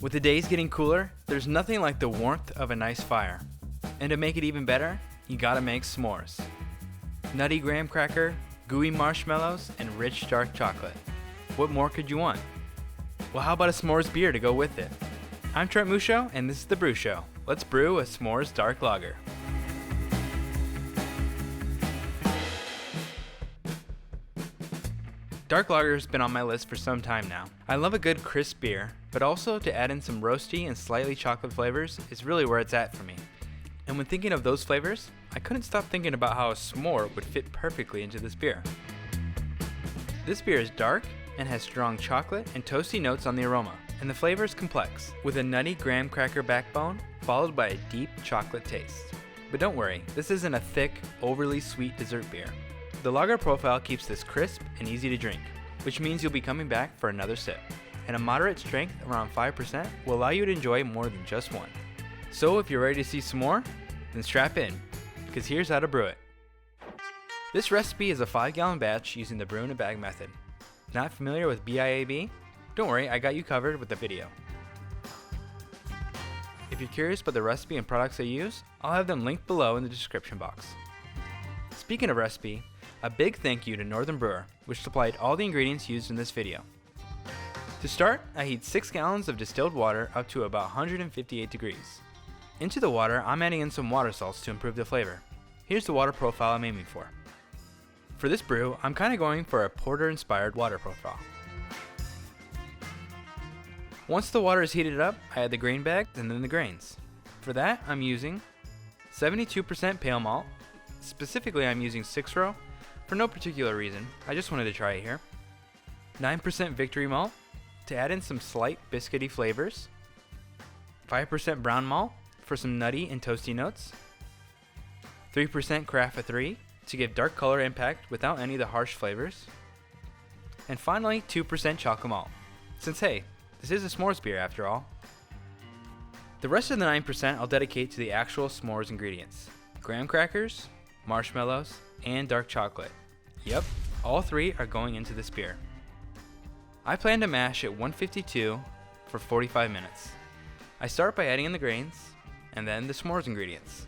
With the days getting cooler, there's nothing like the warmth of a nice fire. And to make it even better, you gotta make s'mores. Nutty graham cracker, gooey marshmallows, and rich dark chocolate. What more could you want? Well, how about a s'mores beer to go with it? I'm Trent Musho, and this is The Brew Show. Let's brew a s'mores dark lager. Dark lager has been on my list for some time now. I love a good crisp beer, but also to add in some roasty and slightly chocolate flavors is really where it's at for me. And when thinking of those flavors, I couldn't stop thinking about how a s'more would fit perfectly into this beer. This beer is dark and has strong chocolate and toasty notes on the aroma, and the flavor is complex, with a nutty graham cracker backbone followed by a deep chocolate taste. But don't worry, this isn't a thick, overly sweet dessert beer. The lager profile keeps this crisp and easy to drink, which means you'll be coming back for another sip. And a moderate strength, around 5%, will allow you to enjoy more than just one. So if you're ready to see some more, then strap in, because here's how to brew it. This recipe is a 5-gallon batch using the brew in a bag method. Not familiar with BIAB? Don't worry, I got you covered with the video. If you're curious about the recipe and products I use, I'll have them linked below in the description box. Speaking of recipe, a big thank you to Northern Brewer, which supplied all the ingredients used in this video. To start, I heat 6 gallons of distilled water up to about 158 degrees. Into the water, I'm adding in some water salts to improve the flavor. Here's the water profile I'm aiming for. For this brew, I'm kinda going for a porter-inspired water profile. Once the water is heated up, I add the grain bag and then the grains. For that, I'm using 72% pale malt. Specifically, I'm using 6-row. For no particular reason, I just wanted to try it here. 9% Victory Malt, to add in some slight biscuity flavors. 5% Brown Malt, for some nutty and toasty notes. 3% Carafa III, to give dark color impact without any of the harsh flavors. And finally, 2% Chocolate Malt, since hey, this is a s'mores beer after all. The rest of the 9% I'll dedicate to the actual s'mores ingredients. Graham crackers, marshmallows, and dark chocolate. Yep, all three are going into this beer. I plan to mash at 152 for 45 minutes. I start by adding in the grains, and then the s'mores ingredients.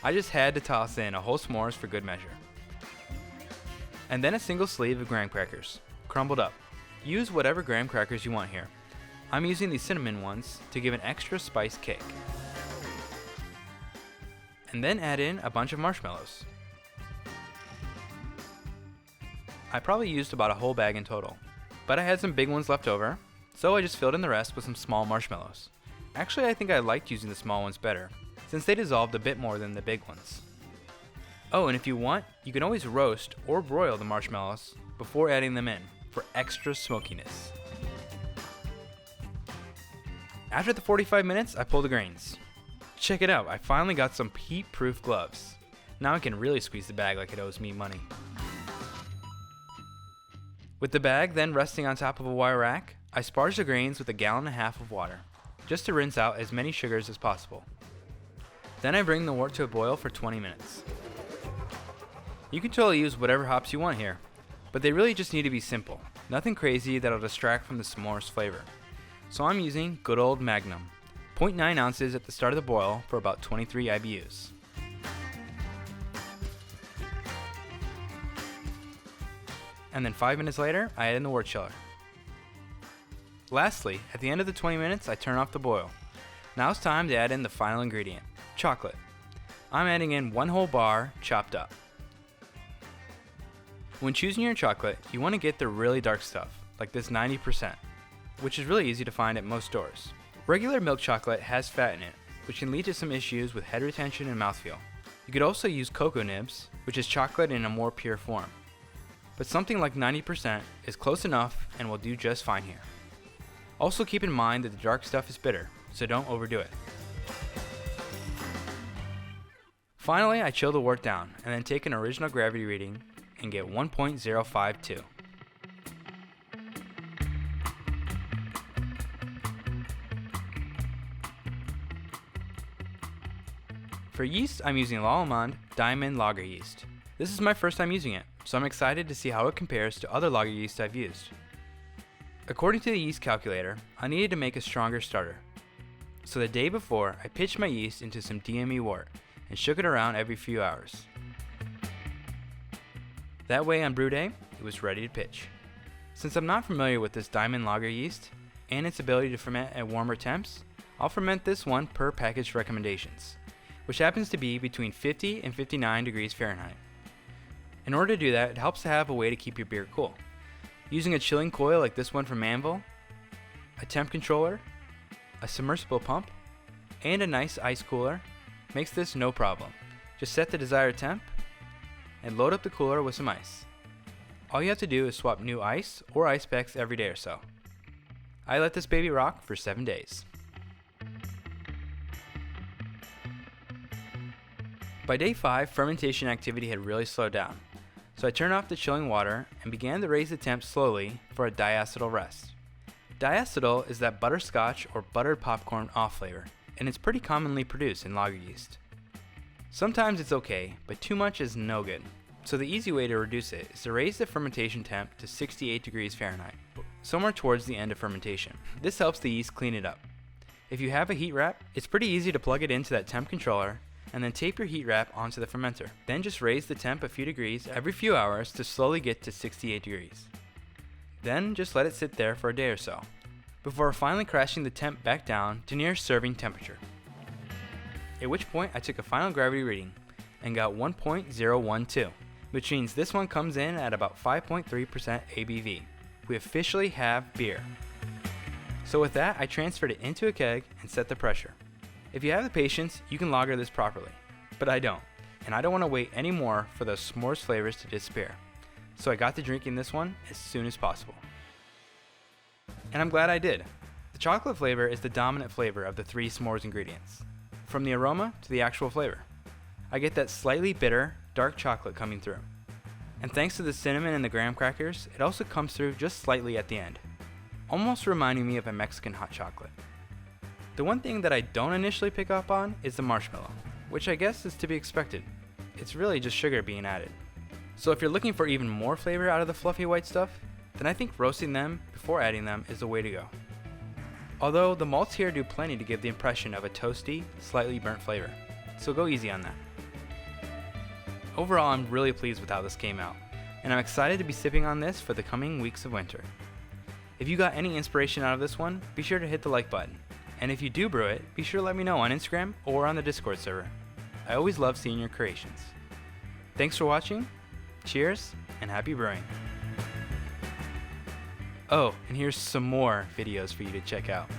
I just had to toss in a whole s'mores for good measure. And then a single sleeve of graham crackers, crumbled up. Use whatever graham crackers you want here. I'm using the cinnamon ones to give an extra spice kick. And then add in a bunch of marshmallows. I probably used about a whole bag in total, but I had some big ones left over, so I just filled in the rest with some small marshmallows. Actually, I think I liked using the small ones better, since they dissolved a bit more than the big ones. Oh, and if you want, you can always roast or broil the marshmallows before adding them in, for extra smokiness. After the 45 minutes, I pull the grains. Check it out, I finally got some heat-proof gloves. Now I can really squeeze the bag like it owes me money. With the bag then resting on top of a wire rack, I sparge the grains with 1.5 gallons of water, just to rinse out as many sugars as possible. Then I bring the wort to a boil for 20 minutes. You can totally use whatever hops you want here, but they really just need to be simple, nothing crazy that'll distract from the s'mores flavor. So I'm using good old Magnum, 0.9 ounces at the start of the boil for about 23 IBUs. And then 5 minutes later, I add in the wort chiller. Lastly, at the end of the 20 minutes, I turn off the boil. Now it's time to add in the final ingredient, chocolate. I'm adding in 1 whole bar, chopped up. When choosing your chocolate, you want to get the really dark stuff, like this 90%, which is really easy to find at most stores. Regular milk chocolate has fat in it, which can lead to some issues with head retention and mouthfeel. You could also use cocoa nibs, which is chocolate in a more pure form. But something like 90% is close enough and will do just fine here. Also keep in mind that the dark stuff is bitter, so don't overdo it. Finally, I chill the wort down and then take an original gravity reading and get 1.052. For yeast, I'm using L'Allemande Diamond Lager yeast. This is my first time using it, so I'm excited to see how it compares to other lager yeast I've used. According to the yeast calculator, I needed to make a stronger starter, So the day before, I pitched my yeast into some DME wort and shook it around every few hours. That way on brew day, it was ready to pitch. Since I'm not familiar with this diamond lager yeast and its ability to ferment at warmer temps, I'll ferment this one per package recommendations, which happens to be between 50 and 59 degrees Fahrenheit. In order to do that, it helps to have a way to keep your beer cool. Using a chilling coil like this one from Manville, a temp controller, a submersible pump, and a nice ice cooler makes this no problem. Just set the desired temp and load up the cooler with some ice. All you have to do is swap new ice or ice packs every day or so. I let this baby rock for 7 days. By day 5, fermentation activity had really slowed down, so I turned off the chilling water and began to raise the temp slowly for a diacetyl rest. Diacetyl is that butterscotch or buttered popcorn off flavor, and it's pretty commonly produced in lager yeast. Sometimes it's okay, but too much is no good. So the easy way to reduce it is to raise the fermentation temp to 68 degrees Fahrenheit, somewhere towards the end of fermentation. This helps the yeast clean it up. If you have a heat wrap, it's pretty easy to plug it into that temp controller and then tape your heat wrap onto the fermenter. Then just raise the temp a few degrees every few hours to slowly get to 68 degrees. Then just let it sit there for a day or so, before finally crashing the temp back down to near serving temperature. At which point I took a final gravity reading and got 1.012, which means this one comes in at about 5.3% ABV. We officially have beer. So with that, I transferred it into a keg and set the pressure. If you have the patience, you can lager this properly, but I don't, and I don't want to wait any more for those s'mores flavors to disappear. So I got to drinking this one as soon as possible. And I'm glad I did. The chocolate flavor is the dominant flavor of the 3 s'mores ingredients, from the aroma to the actual flavor. I get that slightly bitter, dark chocolate coming through. And thanks to the cinnamon and the graham crackers, it also comes through just slightly at the end, almost reminding me of a Mexican hot chocolate. The one thing that I don't initially pick up on is the marshmallow, which I guess is to be expected. It's really just sugar being added. So if you're looking for even more flavor out of the fluffy white stuff, then I think roasting them before adding them is the way to go. Although the malts here do plenty to give the impression of a toasty, slightly burnt flavor, so go easy on that. Overall, I'm really pleased with how this came out, and I'm excited to be sipping on this for the coming weeks of winter. If you got any inspiration out of this one, be sure to hit the like button. And if you do brew it, be sure to let me know on Instagram or on the Discord server. I always love seeing your creations. Thanks for watching, cheers, and happy brewing. Oh, and here's some more videos for you to check out.